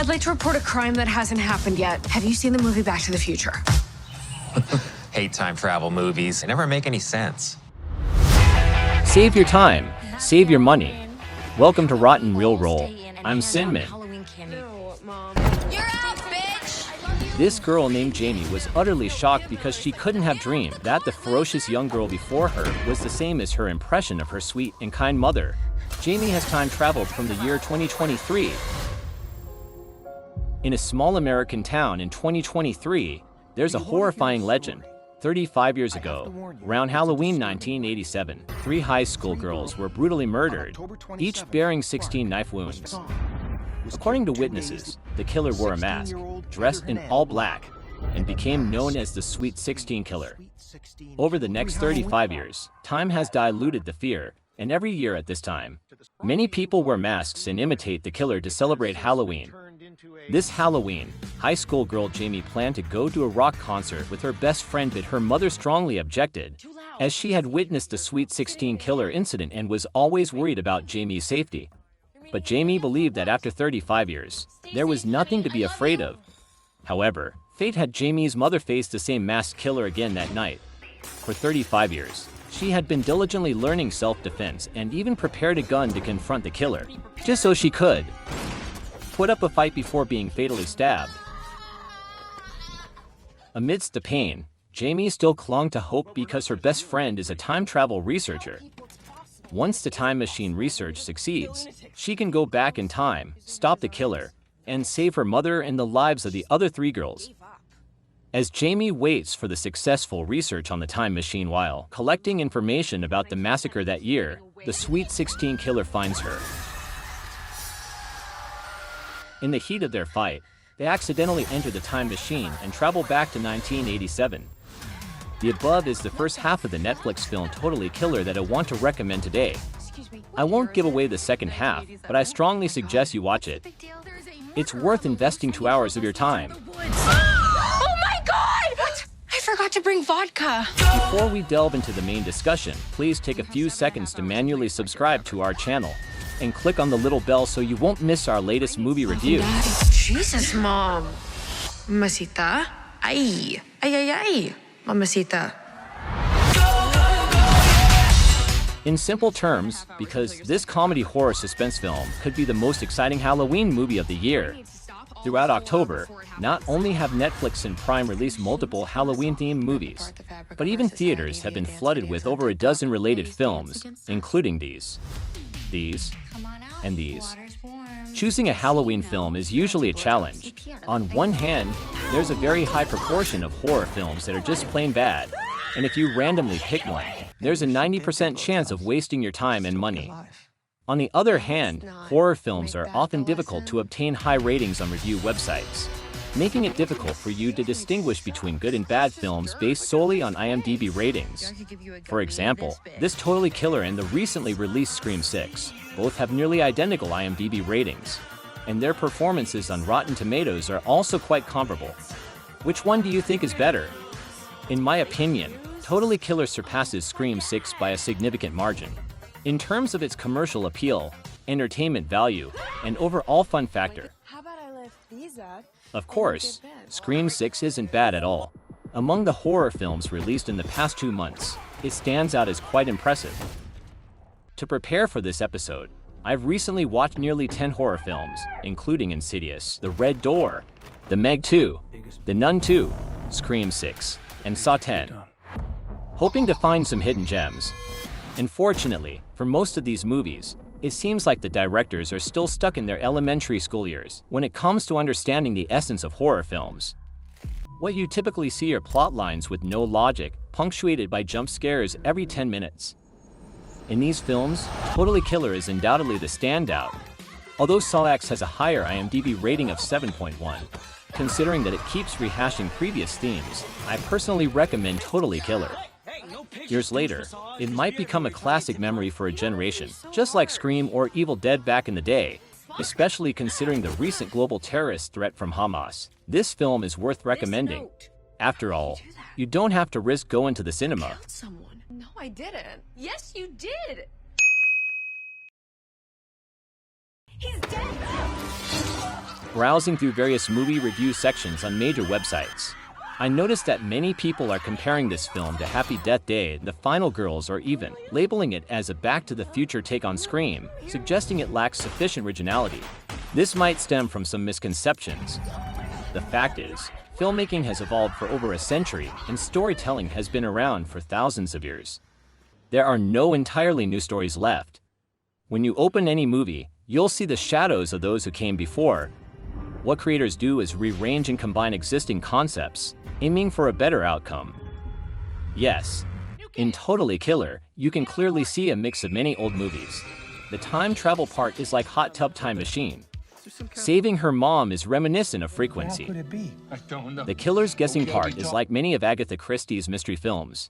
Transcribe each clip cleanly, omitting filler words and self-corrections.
I'd like to report a crime that hasn't happened yet. Have you seen the movie Back to the Future? Hate time travel movies. They never make any sense. Save your time. Save your money. Welcome to Rotten Real Roll. I'm Sinman. You're out, bitch! This girl named Jamie was utterly shocked because she couldn't have dreamed that the ferocious young girl before her was the same as her impression of her sweet and kind mother. Jamie has time traveled from the year 2023. In a small American town in 2023, there's a horrifying legend. 35 years ago, around Halloween 1987, 3 high school girls were brutally murdered, each bearing 16 knife wounds. According to witnesses, the killer wore a mask, dressed in all black, and became known as the Sweet 16 Killer. Over the next 35 years, time has diluted the fear, and every year at this time, many people wear masks and imitate the killer to celebrate Halloween. This Halloween, high school girl Jamie planned to go to a rock concert with her best friend, but her mother strongly objected, as she had witnessed the Sweet 16 Killer incident and was always worried about Jamie's safety. But Jamie believed that after 35 years, there was nothing to be afraid of. However, fate had Jamie's mother face the same masked killer again that night. For 35 years, she had been diligently learning self-defense and even prepared a gun to confront the killer, just so she could put up a fight before being fatally stabbed. Amidst the pain, Jamie still clung to hope because her best friend is a time travel researcher. Once the time machine research succeeds, she can go back in time, stop the killer, and save her mother and the lives of the other 3 girls. As Jamie waits for the successful research on the time machine while collecting information about the massacre that year, the Sweet 16 Killer finds her. In the heat of their fight, they accidentally enter the time machine and travel back to 1987. The above is the first half of the Netflix film Totally Killer that I want to recommend today. I won't give away the second half, but I strongly suggest you watch it. It's worth investing 2 hours of your time. Oh my god! What? I forgot to bring vodka. Before we delve into the main discussion, please take a few seconds to manually subscribe to our channel and click on the little bell so you won't miss our latest movie reviews. Jesus, Mom. Mamacita? Ay. Ay, ay, ay. Mamacita. In simple terms, because this comedy horror suspense film could be the most exciting Halloween movie of the year. Throughout October, not only have Netflix and Prime released multiple Halloween-themed movies, but even theaters have been flooded with over a dozen related films, including these, and these. Choosing a Halloween film is usually a challenge. On one hand, there's a very high proportion of horror films that are just plain bad, and if you randomly pick one, there's a 90% chance of wasting your time and money. On the other hand, horror films are often difficult to obtain high ratings on review websites, making it difficult for you to distinguish between good and bad films based solely on IMDb ratings. For example, this Totally Killer and the recently released Scream 6 both have nearly identical IMDb ratings, and their performances on Rotten Tomatoes are also quite comparable. Which one do you think is better? In my opinion, Totally Killer surpasses Scream 6 by a significant margin. In terms of its commercial appeal, entertainment value, and overall fun factor. Of course, Scream 6 isn't bad at all. Among the horror films released in the past 2 months, it stands out as quite impressive. To prepare for this episode, I've recently watched nearly 10 horror films, including Insidious, The Red Door, The Meg 2, The Nun 2, Scream 6, and Saw 10, hoping to find some hidden gems. Unfortunately, for most of these movies, it seems like the directors are still stuck in their elementary school years when it comes to understanding the essence of horror films. What you typically see are plot lines with no logic, punctuated by jump scares every 10 minutes. In these films, Totally Killer is undoubtedly the standout. Although Saw X has a higher IMDb rating of 7.1, considering that it keeps rehashing previous themes, I personally recommend Totally Killer. Years later, it might become a classic memory for a generation, just like Scream or Evil Dead back in the day, especially considering the recent global terrorist threat from Hamas. This film is worth recommending. After all, you don't have to risk going to the cinema. No, I didn't. Yes, you did. He's dead. browsing through various movie review sections on major websites, I noticed that many people are comparing this film to Happy Death Day, The Final Girls, or even labeling it as a Back to the Future take on Scream, suggesting it lacks sufficient originality. This might stem from some misconceptions. The fact is, filmmaking has evolved for over a century, and storytelling has been around for thousands of years. There are no entirely new stories left. When you open any movie, you'll see the shadows of those who came before. What creators do is rearrange and combine existing concepts, aiming for a better outcome. Yes, in Totally Killer, you can clearly see a mix of many old movies. The time travel part is like Hot Tub Time Machine. Saving her mom is reminiscent of Frequency. The killer's guessing part is like many of Agatha Christie's mystery films.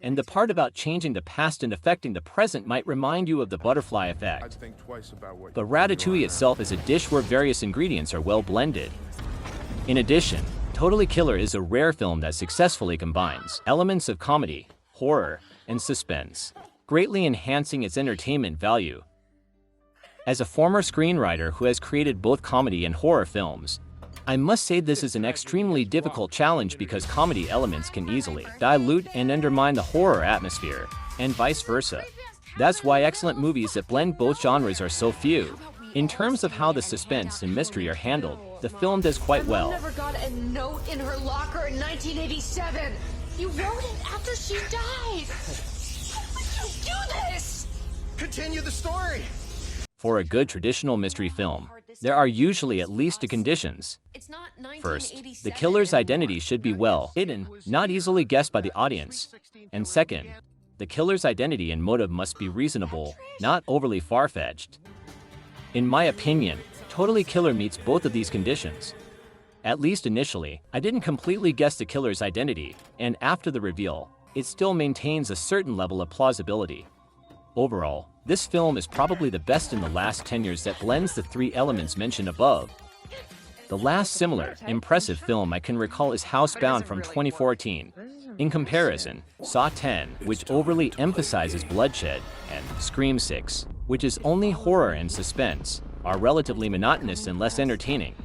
And the part about changing the past and affecting the present might remind you of the butterfly effect. But Ratatouille itself is a dish where various ingredients are well blended. In addition, Totally Killer is a rare film that successfully combines elements of comedy, horror, and suspense, greatly enhancing its entertainment value. As a former screenwriter who has created both comedy and horror films, I must say this is an extremely difficult challenge because comedy elements can easily dilute and undermine the horror atmosphere, and vice versa. That's why excellent movies that blend both genres are so few. In terms of how the suspense and mystery are handled, the film does quite well. My mom never got a note in her locker in 1987. You wrote it after she died. How would you do this? Continue the story. For a good traditional mystery film, there are usually at least two conditions. First, the killer's identity should be well hidden, not easily guessed by the audience. And second, the killer's identity and motive must be reasonable, not overly far-fetched. In my opinion, Totally Killer meets both of these conditions. At least initially, I didn't completely guess the killer's identity, and after the reveal, it still maintains a certain level of plausibility. Overall, this film is probably the best in the last 10 years that blends the three elements mentioned above. The last similar, impressive film I can recall is Housebound from 2014. In comparison, Saw X, which overly emphasizes bloodshed, and Scream VI, which is only horror and suspense, are relatively monotonous and less entertaining.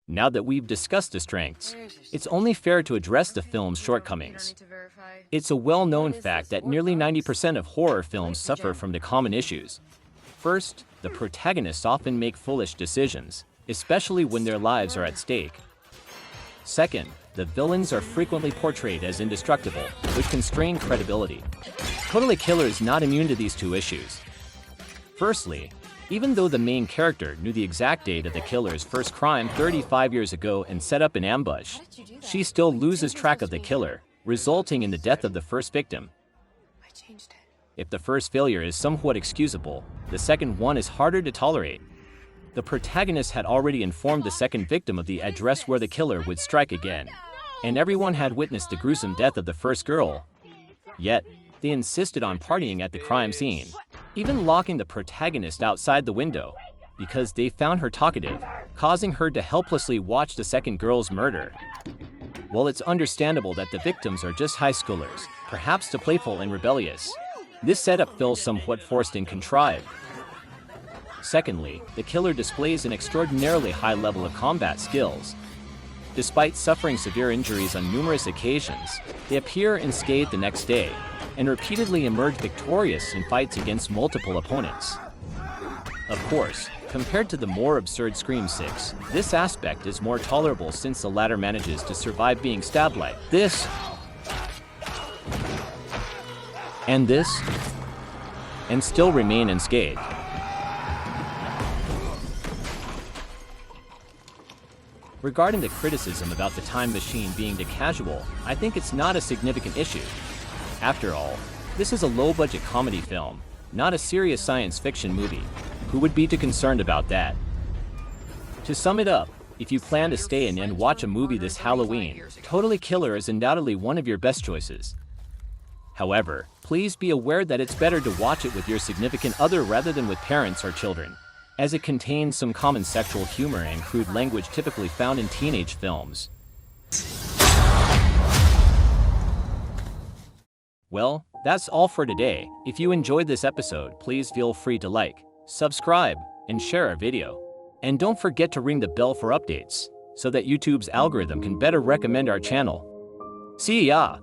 Now that we've discussed the strengths, it's only fair to address the film's shortcomings. It's a well-known fact that nearly 90% of horror films suffer from the common issues. First, the protagonists often make foolish decisions, especially when their lives are at stake. Second, the villains are frequently portrayed as indestructible, which can strain credibility. Totally Killer is not immune to these two issues. Firstly, even though the main character knew the exact date of the killer's first crime 35 years ago and set up an ambush, she still loses track of the killer, resulting in the death of the first victim. If the first failure is somewhat excusable, the second one is harder to tolerate. The protagonist had already informed the second victim of the address where the killer would strike again, and everyone had witnessed the gruesome death of the first girl. Yet, they insisted on partying at the crime scene, even locking the protagonist outside the window, because they found her talkative, causing her to helplessly watch the second girl's murder. While it's understandable that the victims are just high schoolers, perhaps too playful and rebellious, this setup feels somewhat forced and contrived. Secondly, the killer displays an extraordinarily high level of combat skills. Despite suffering severe injuries on numerous occasions, they appear unscathed the next day, and repeatedly emerge victorious in fights against multiple opponents. Of course, compared to the more absurd Scream VI, this aspect is more tolerable since the latter manages to survive being stabbed like this, and this, and still remain unscathed. Regarding the criticism about the time machine being too casual, I think it's not a significant issue. After all, this is a low-budget comedy film, not a serious science fiction movie. Who would be too concerned about that? To sum it up, if you plan to stay in and watch a movie this Halloween, Totally Killer is undoubtedly one of your best choices. However, please be aware that it's better to watch it with your significant other rather than with parents or children, as it contains some common sexual humor and crude language typically found in teenage films. Well, That's all for today. If you enjoyed this episode, please feel free to like, subscribe, and share our video. And don't forget to ring the bell for updates, so that YouTube's algorithm can better recommend our channel. See ya!